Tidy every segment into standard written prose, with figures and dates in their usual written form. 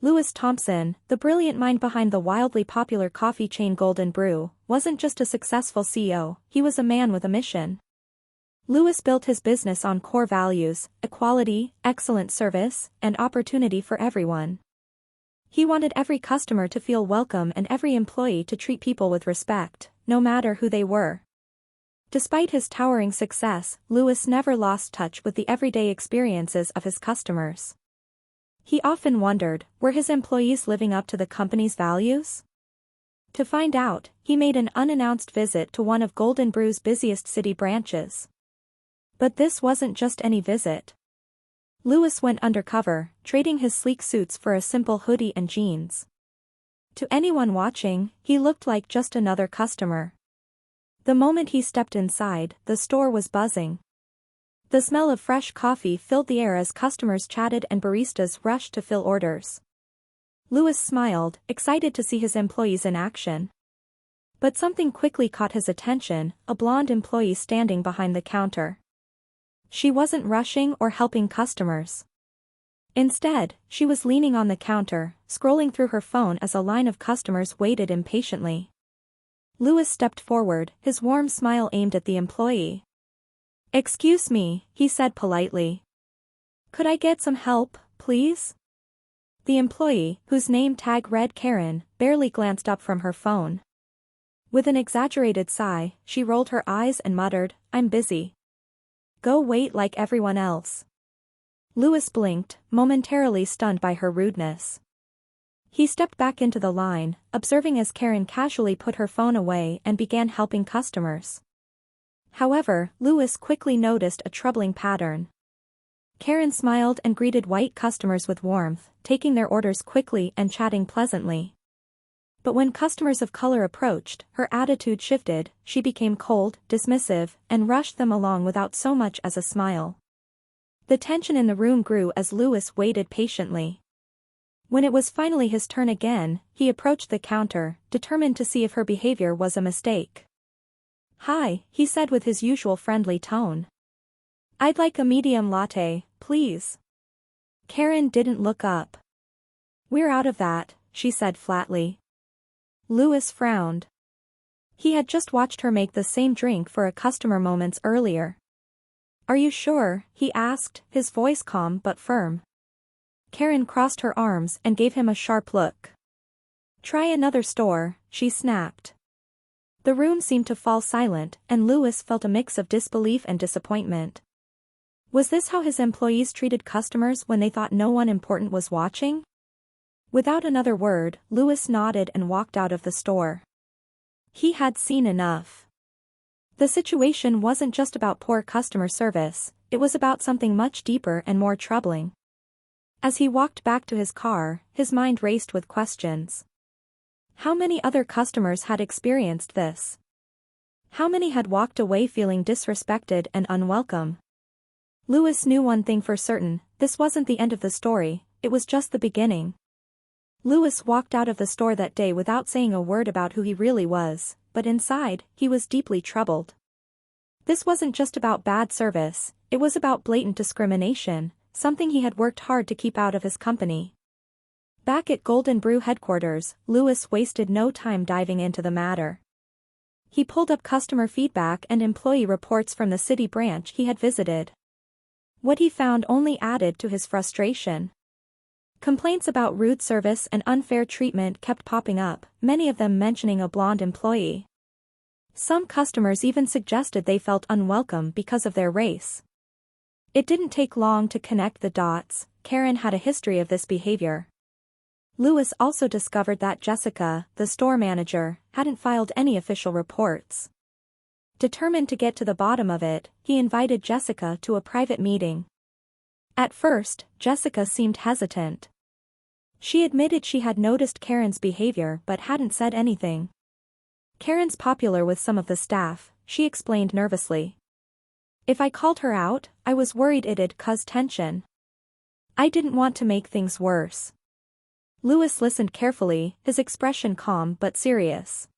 Louis Thompson, the brilliant mind behind the wildly popular coffee chain Golden Brew, wasn't just a successful CEO, he was a man with a mission. Louis built his business on core values: equality, excellent service, and opportunity for everyone. He wanted every customer to feel welcome and every employee to treat people with respect, no matter who they were. Despite his towering success, Louis never lost touch with the everyday experiences of his customers. He often wondered, were his employees living up to the company's values? To find out, he made an unannounced visit to one of Golden Brew's busiest city branches. But this wasn't just any visit. Louis went undercover, trading his sleek suits for a simple hoodie and jeans. To anyone watching, he looked like just another customer. The moment he stepped inside, the store was buzzing. The smell of fresh coffee filled the air as customers chatted and baristas rushed to fill orders. Louis smiled, excited to see his employees in action. But something quickly caught his attention: a blonde employee standing behind the counter. She wasn't rushing or helping customers. Instead, she was leaning on the counter, scrolling through her phone as a line of customers waited impatiently. Louis stepped forward, his warm smile aimed at the employee. "Excuse me," he said politely. "Could I get some help, please?" The employee, whose name tag read Karen, barely glanced up from her phone. With an exaggerated sigh, she rolled her eyes and muttered, "I'm busy. Go wait like everyone else." Louis blinked, momentarily stunned by her rudeness. He stepped back into the line, observing as Karen casually put her phone away and began helping customers. However, Louis quickly noticed a troubling pattern. Karen smiled and greeted white customers with warmth, taking their orders quickly and chatting pleasantly. But when customers of color approached, her attitude shifted. She became cold, dismissive, and rushed them along without so much as a smile. The tension in the room grew as Louis waited patiently. When it was finally his turn again, he approached the counter, determined to see if her behavior was a mistake. "Hi," he said with his usual friendly tone. "I'd like a medium latte, please." Karen didn't look up. "We're out of that," she said flatly. Louis frowned. He had just watched her make the same drink for a customer moments earlier. "Are you sure?" he asked, his voice calm but firm. Karen crossed her arms and gave him a sharp look. "Try another store," she snapped. The room seemed to fall silent, and Louis felt a mix of disbelief and disappointment. Was this how his employees treated customers when they thought no one important was watching? Without another word, Louis nodded and walked out of the store. He had seen enough. The situation wasn't just about poor customer service, it was about something much deeper and more troubling. As he walked back to his car, his mind raced with questions. How many other customers had experienced this? How many had walked away feeling disrespected and unwelcome? Louis knew one thing for certain: this wasn't the end of the story, it was just the beginning. Louis walked out of the store that day without saying a word about who he really was, but inside, he was deeply troubled. This wasn't just about bad service, it was about blatant discrimination, something he had worked hard to keep out of his company. Back at Golden Brew headquarters, Louis wasted no time diving into the matter. He pulled up customer feedback and employee reports from the city branch he had visited. What he found only added to his frustration. Complaints about rude service and unfair treatment kept popping up, many of them mentioning a blonde employee. Some customers even suggested they felt unwelcome because of their race. It didn't take long to connect the dots. Karen had a history of this behavior. Louis also discovered that Jessica, the store manager, hadn't filed any official reports. Determined to get to the bottom of it, he invited Jessica to a private meeting. At first, Jessica seemed hesitant. She admitted she had noticed Karen's behavior but hadn't said anything. "Karen's popular with some of the staff," she explained nervously. "If I called her out, I was worried it'd cause tension. I didn't want to make things worse." Louis listened carefully, his expression calm but serious.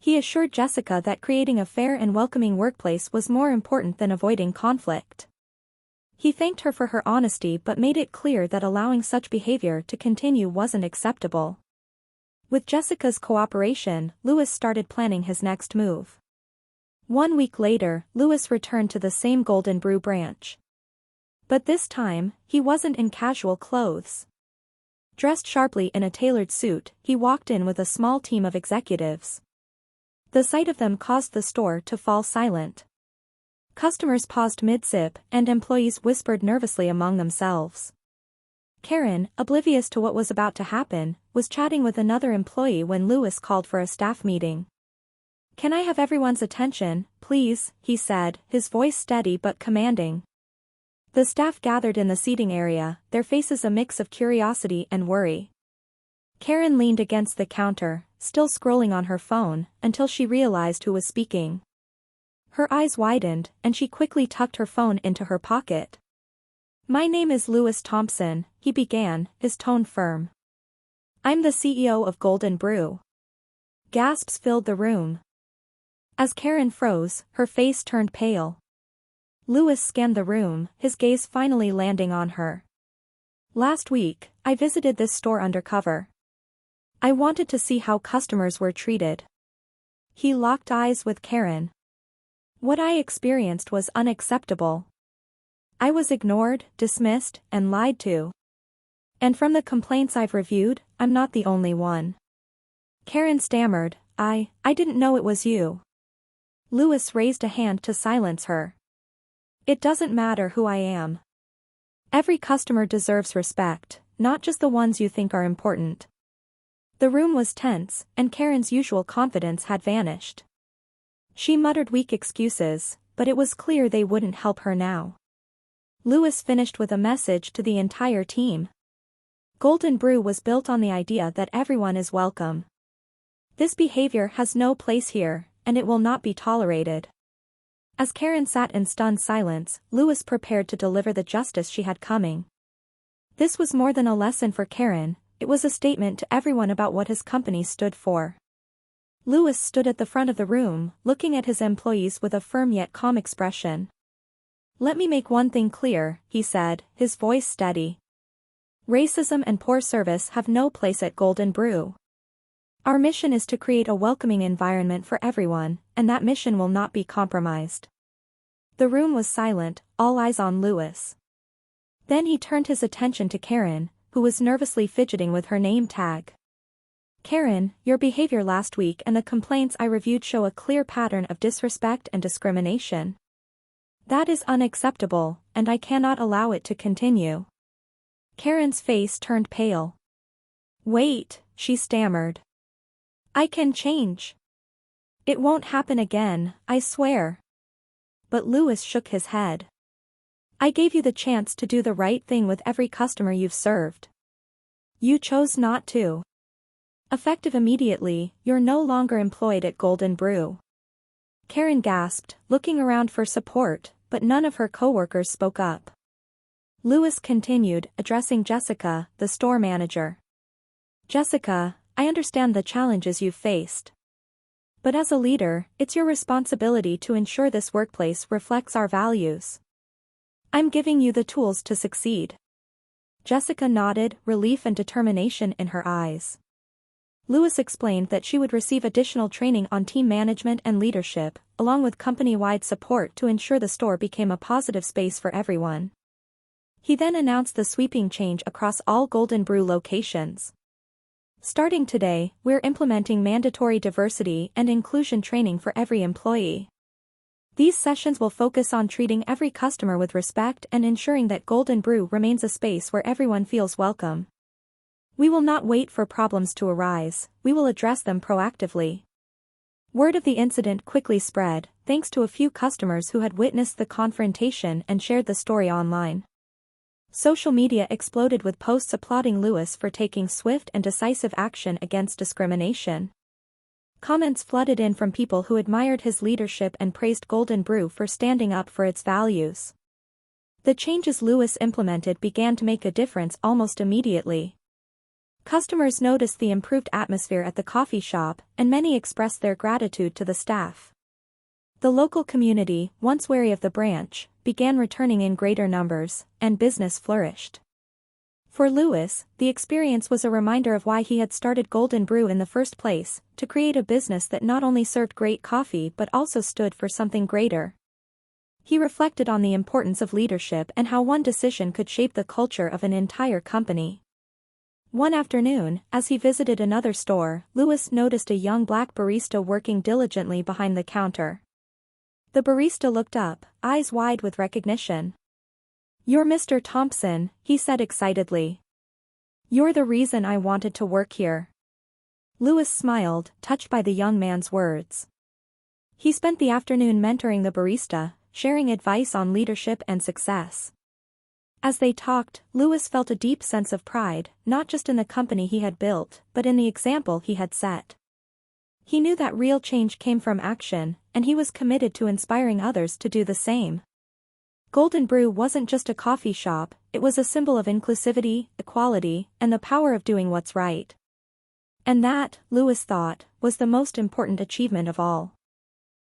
He assured Jessica that creating a fair and welcoming workplace was more important than avoiding conflict. He thanked her for her honesty but made it clear that allowing such behavior to continue wasn't acceptable. With Jessica's cooperation, Louis started planning his next move. 1 week later, Louis returned to the same Golden Brew branch. But this time, he wasn't in casual clothes. Dressed sharply in a tailored suit, he walked in with a small team of executives. The sight of them caused the store to fall silent. Customers paused mid-sip, and employees whispered nervously among themselves. Karen, oblivious to what was about to happen, was chatting with another employee when Louis called for a staff meeting. "Can I have everyone's attention, please?" he said, his voice steady but commanding. The staff gathered in the seating area, their faces a mix of curiosity and worry. Karen leaned against the counter, still scrolling on her phone, until she realized who was speaking. Her eyes widened, and she quickly tucked her phone into her pocket. "My name is Louis Thompson," he began, his tone firm. "I'm the CEO of Golden Brew." Gasps filled the room. As Karen froze, her face turned pale. Louis scanned the room, his gaze finally landing on her. "Last week, I visited this store undercover. I wanted to see how customers were treated." He locked eyes with Karen. "What I experienced was unacceptable. I was ignored, dismissed, and lied to. And from the complaints I've reviewed, I'm not the only one." Karen stammered, I didn't know it was you." Louis raised a hand to silence her. "It doesn't matter who I am. Every customer deserves respect, not just the ones you think are important." The room was tense, and Karen's usual confidence had vanished. She muttered weak excuses, but it was clear they wouldn't help her now. Louis finished with a message to the entire team. Golden Brew was built on the idea that everyone is welcome. This behavior has no place here, and it will not be tolerated. As Karen sat in stunned silence, Louis prepared to deliver the justice she had coming. This was more than a lesson for Karen, it was a statement to everyone about what his company stood for. Louis stood at the front of the room, looking at his employees with a firm yet calm expression. "Let me make one thing clear," he said, his voice steady. "Racism and poor service have no place at Golden Brew. Our mission is to create a welcoming environment for everyone, and that mission will not be compromised." The room was silent, all eyes on Louis. Then he turned his attention to Karen, who was nervously fidgeting with her name tag. "Karen, your behavior last week and the complaints I reviewed show a clear pattern of disrespect and discrimination. That is unacceptable, and I cannot allow it to continue." Karen's face turned pale. "Wait," she stammered. "I can change. It won't happen again, I swear." But Louis shook his head. "I gave you the chance to do the right thing with every customer you've served. You chose not to. Effective immediately, you're no longer employed at Golden Brew." Karen gasped, looking around for support, but none of her coworkers spoke up. Louis continued, addressing Jessica, the store manager. "Jessica, I understand the challenges you've faced. But as a leader, it's your responsibility to ensure this workplace reflects our values. I'm giving you the tools to succeed." Jessica nodded, relief and determination in her eyes. Louis explained that she would receive additional training on team management and leadership, along with company-wide support to ensure the store became a positive space for everyone. He then announced the sweeping change across all Golden Brew locations. "Starting today, we're implementing mandatory diversity and inclusion training for every employee. These sessions will focus on treating every customer with respect and ensuring that Golden Brew remains a space where everyone feels welcome. We will not wait for problems to arise, we will address them proactively." Word of the incident quickly spread, thanks to a few customers who had witnessed the confrontation and shared the story online. Social media exploded with posts applauding Louis for taking swift and decisive action against discrimination. Comments flooded in from people who admired his leadership and praised Golden Brew for standing up for its values. The changes Louis implemented began to make a difference almost immediately. Customers noticed the improved atmosphere at the coffee shop, and many expressed their gratitude to the staff. The local community, once wary of the branch, began returning in greater numbers, and business flourished. For Louis, the experience was a reminder of why he had started Golden Brew in the first place, to create a business that not only served great coffee but also stood for something greater. He reflected on the importance of leadership and how one decision could shape the culture of an entire company. One afternoon, as he visited another store, Louis noticed a young black barista working diligently behind the counter. The barista looked up, eyes wide with recognition. "You're Mr. Thompson," he said excitedly. "You're the reason I wanted to work here." Louis smiled, touched by the young man's words. He spent the afternoon mentoring the barista, sharing advice on leadership and success. As they talked, Louis felt a deep sense of pride, not just in the company he had built, but in the example he had set. He knew that real change came from action, and he was committed to inspiring others to do the same. Golden Brew wasn't just a coffee shop, it was a symbol of inclusivity, equality, and the power of doing what's right. And that, Louis thought, was the most important achievement of all.